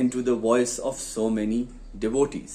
into the voice of so many devotees.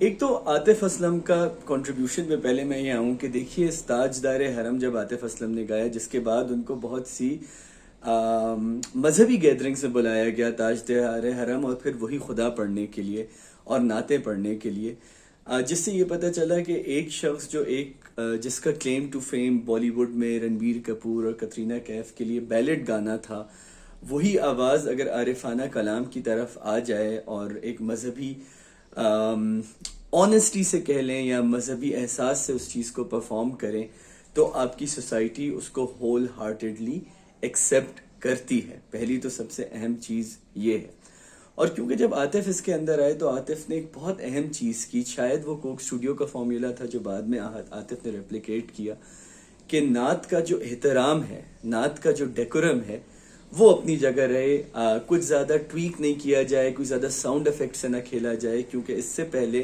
ایک تو عاطف اسلم کا کنٹریبیوشن میں پہلے میں یہ آؤں کہ دیکھیے تاجدار حرم جب عاطف اسلم نے گایا، جس کے بعد ان کو بہت سی مذہبی گیدرنگ سے بلایا گیا تاجدار حرم، اور پھر وہی خدا پڑھنے کے لیے اور نعتیں پڑھنے کے لیے، جس سے یہ پتہ چلا کہ ایک شخص جو جس کا claim to fame Bollywood میں رنبیر کپور اور کترینہ کیف کے لیے بیلٹ گانا تھا، وہی آواز اگر عارفانہ کلام کی طرف آ جائے اور ایک مذہبی آنیسٹی سے کہہ لیں یا مذہبی احساس سے اس چیز کو پرفارم کریں، تو آپ کی سوسائٹی اس کو ہول ہارٹیڈلی ایکسیپٹ کرتی ہے. پہلی تو سب سے اہم چیز یہ ہے. اور کیونکہ جب عاطف اس کے اندر آئے تو عاطف نے ایک بہت اہم چیز کی، شاید وہ کوک اسٹوڈیو کا فارمولا تھا جو بعد میں عاطف نے ریپلیکیٹ کیا، کہ نعت کا جو احترام ہے، نعت کا جو ڈیکورم ہے، وہ اپنی جگہ رہے. کچھ زیادہ ٹویک نہیں کیا جائے، کوئی زیادہ ساؤنڈ افیکٹ سے نہ کھیلا جائے، کیونکہ اس سے پہلے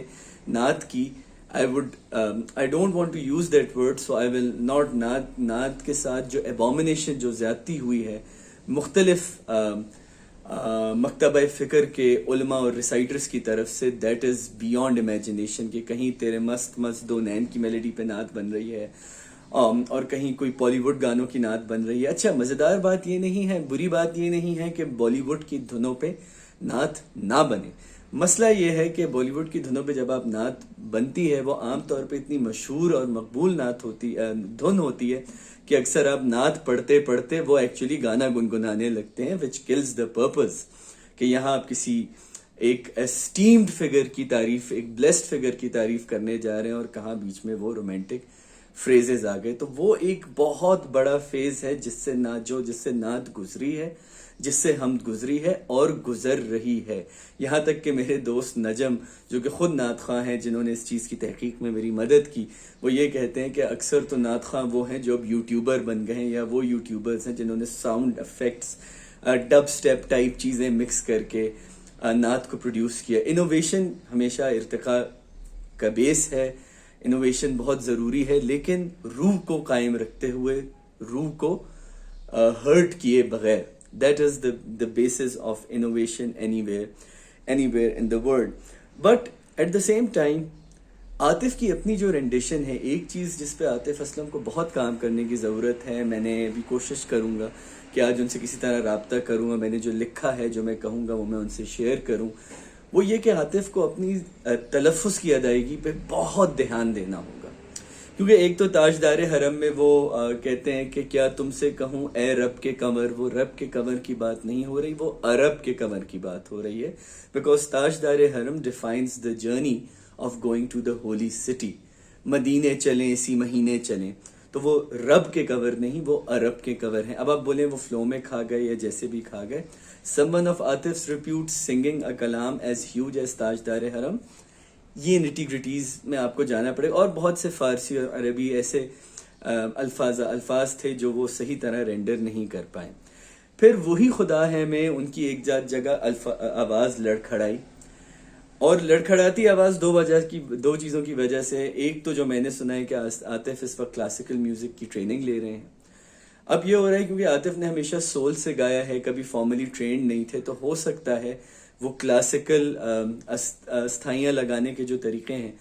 نعت کی I don't want to use that word, so I will not. نعت کے ساتھ جو ابومینیشن، جو زیادتی ہوئی ہے مختلف مکتبہ فکر کے علماء اور ریسائٹرز کی طرف سے، دیٹ از بیونڈ امیجنیشن. کہ کہیں تیرے مست مست دو نین کی میلڈی پہ نعت بن رہی ہے، اور کہیں کوئی بالی ووڈ گانوں کی نعت بن رہی ہے. اچھا، مزیدار بات یہ نہیں ہے، بری بات یہ نہیں ہے کہ بالی ووڈ کی دھنوں پہ نعت نہ بنے. مسئلہ یہ ہے کہ بالی ووڈ کی دھنوں پہ جب آپ نعت بنتی ہے، وہ عام طور پہ اتنی مشہور اور مقبول دھن ہوتی ہے کہ اکثر آپ نعت پڑھتے پڑھتے وہ ایکچولی گانا گنگنانے لگتے ہیں، which kills the purpose. کہ یہاں آپ کسی ایک اسٹیمڈ فگر کی تعریف، ایک بلیسڈ فگر کی تعریف کرنے جا رہے ہیں، اور کہاں بیچ میں وہ رومانٹک فریزز آ گئے. تو وہ ایک بہت بڑا فیز ہے جس سے نعت گزری ہے، جس سے ہم گزری ہے اور گزر رہی ہے. یہاں تک کہ میرے دوست نجم، جو کہ خود نعت خواں ہیں، جنہوں نے اس چیز کی تحقیق میں میری مدد کی، وہ یہ کہتے ہیں کہ اکثر تو نعت خواں وہ ہیں جو اب یوٹیوبر بن گئے ہیں، یا وہ یوٹیوبرز ہیں جنہوں نے ساؤنڈ افیکٹس، ڈب سٹیپ ٹائپ چیزیں مکس کر کے نعت کو پروڈیوس کیا. انوویشن ہمیشہ ارتقاء کا بیس ہے، انوویشن بہت ضروری ہے، لیکن روح کو قائم رکھتے ہوئے، روح کو ہرٹ کیے بغیر. That is the basis of innovation anywhere in the world. But at the same time, Atif کی اپنی جو رینڈیشن ہے، ایک چیز جس پہ عاطف اسلم کو بہت کام کرنے کی ضرورت ہے. میں نے بھی کوشش کروں گا کہ آج ان سے کسی طرح رابطہ کروں گا، میں نے جو لکھا ہے، جو میں کہوں گا وہ میں ان سے شیئر کروں. وہ یہ کہ عاطف کو اپنی تلفظ کی ادائیگی پہ بہت دھیان دینا ہوگا. کیونکہ ایک تو تاجدار حرم میں وہ کہتے ہیں کہ کیا تم سے کہوں اے رب کے قمر، وہ رب کے قمر کی بات نہیں ہو رہی، وہ عرب کے قمر کی بات ہو رہی ہے. Because Tajdar Haram defines the journey of going to the holy city. مدینے چلیں، اسی مہینے چلیں، تو وہ رب کے قمر نہیں، وہ عرب کے قمر ہیں. اب آپ بولیں وہ فلو میں کھا گئے یا جیسے بھی کھا گئے. someone of Atif's repute singing a kalam as huge as تاجدار حرم، یہ نٹی گریٹیز میں آپ کو جانا پڑے. اور بہت سے فارسی اور عربی ایسے الفاظ تھے جو وہ صحیح طرح رینڈر نہیں کر پائے. پھر وہی خدا ہے میں ان کی ایک جگہ آواز لڑکھڑائی، اور لڑکھڑاتی آواز دو چیزوں کی وجہ سے. ایک تو جو میں نے سنا ہے کہ عاطف اس وقت کلاسیکل میوزک کی ٹریننگ لے رہے ہیں. اب یہ ہو رہا ہے کیونکہ عاطف نے ہمیشہ سول سے گایا ہے، کبھی فارملی ٹرینڈ نہیں تھے، تو ہو سکتا ہے وہ کلاسیکل استھائیاں لگانے کے جو طریقے ہیں،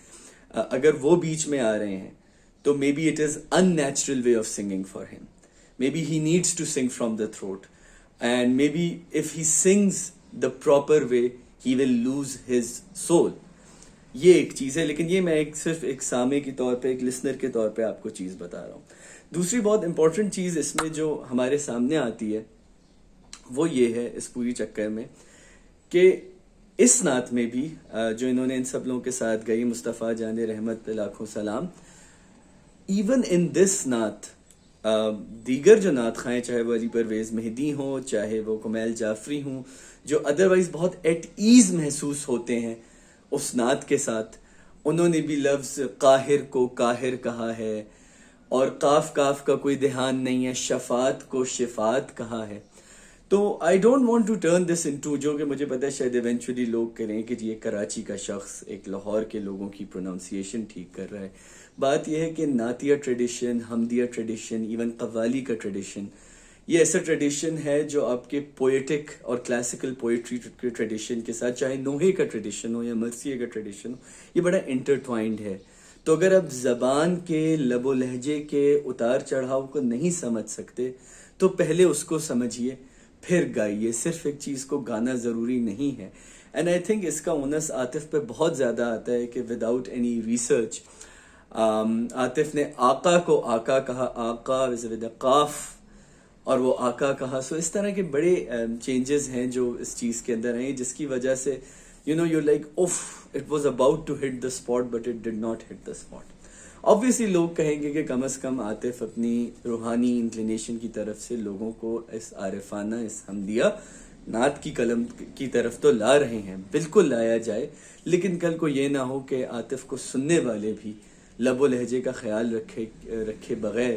اگر وہ بیچ میں آ رہے ہیں تو may be it is an natural way of singing for him. May be he needs to sing from the throat, and may be if he sings the proper way he will lose his soul. یہ ایک چیز ہے، لیکن یہ میں صرف ایک سامع کے طور پہ، ایک لسنر کے طور پہ آپ کو چیز بتا رہا ہوں. دوسری بہت امپورٹنٹ چیز اس میں جو ہمارے سامنے آتی ہے وہ یہ ہے اس پوری چکر میں کہ اس نعت میں بھی جو انہوں نے ان سب لوگوں کے ساتھ گئی، مصطفیٰ جان رحمت پہ لاکھوں سلام، ایون ان دس نعت دیگر جو نعت خواہیں، چاہے وہ علی پرویز مہدی ہوں، چاہے وہ کمیل جعفری ہوں، جو ادروائز بہت ایٹ ایز محسوس ہوتے ہیں اس نعت کے ساتھ، انہوں نے بھی لفظ قاہر کو قاہر کہا ہے، اور کاف کا کوئی دھیان نہیں ہے، شفاعت کو شفاعت کہا ہے. تو I don't want to turn this into, جو کہ مجھے پتا ہے شاید ایونچولی لوگ کریں کہ یہ کراچی کا شخص ایک لاہور کے لوگوں کی پروننسیشن ٹھیک کر رہا ہے. بات یہ ہے کہ نعتیہ ٹریڈیشن، حمدیہ ٹریڈیشن، ایون قوالی کا ٹریڈیشن، یہ ایسا ٹریڈیشن ہے جو آپ کے پوئٹک اور کلاسیکل پوئٹری کے ٹریڈیشن کے ساتھ، چاہے نوحے کا ٹریڈیشن ہو یا مرثیہ کا ٹریڈیشن ہو، یہ بڑا انٹرٹوائنڈ ہے. تو اگر آپ زبان کے لب و لہجے کے اتار چڑھاؤ کو نہیں سمجھ سکتے تو پہلے اس کو سمجھیے پھر گائیے. صرف ایک چیز کو گانا ضروری نہیں ہے. اینڈ آئی تھنک اس کا اونس عاطف پہ بہت زیادہ آتا ہے کہ وداؤٹ اینی ریسرچ عاطف نے آقا کو آقا کہا، آقا ود قاف، اور وہ آقا کہا. سو اس طرح کے بڑے چینجز ہیں جو اس چیز کے اندر ہیں، جس کی وجہ سے you like of it was about to hit the spot but it did not hit the spot. Obviously لوگ کہیں گے کہ کم از کم عاطف اپنی روحانی انکلینیشن کی طرف سے لوگوں کو اس عارفانہ، اس حمدیہ نعت کی قلم کی طرف تو لا رہے ہیں. بالکل لایا جائے، لیکن کل کو یہ نہ ہو کہ عاطف کو سننے والے بھی لب و لہجے کا خیال رکھے بغیر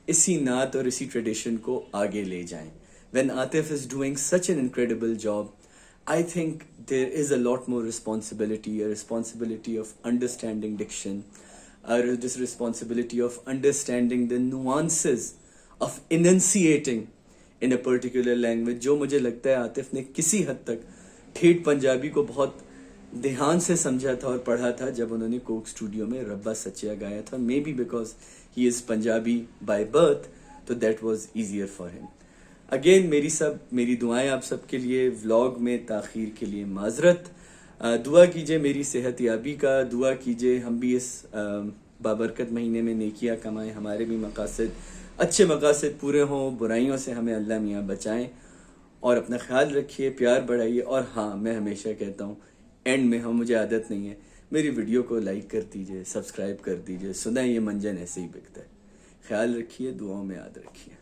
اسی نعت اور اسی ٹریڈیشن کو آگے لے جائیں. When Atif is doing such an incredible job, I think there is a lot more responsibility, a responsibility of understanding diction, this responsibility of understanding the nuances of enunciating in a particular language. جو مجھے لگتا ہے عاطف نے کسی حد تک tat Punjabi کو بہت دھیان سے سمجھا تھا اور پڑھا تھا جب انہوں نے کوک اسٹوڈیو میں ربا سچیا گایا تھا. Maybe because he is Punjabi by birth, تو that was easier for him. Again میری دعائیں آپ سب کے لیے. ولاگ میں تاخیر کے لیے معذرت. دعا کیجئے میری صحت یابی کا، دعا کیجئے ہم بھی اس بابرکت مہینے میں نیکیاں کمائیں، ہمارے بھی مقاصد، اچھے مقاصد پورے ہوں، برائیوں سے ہمیں اللہ میاں بچائیں. اور اپنا خیال رکھیے، پیار بڑھائیے. اور ہاں، میں ہمیشہ کہتا ہوں اینڈ میں، مجھے عادت نہیں ہے، میری ویڈیو کو لائک کر دیجئے، سبسکرائب کر دیجئے. سنیں یہ منجن ایسے ہی بکتا ہے. خیال رکھیے، دعاؤں میں یاد رکھیے.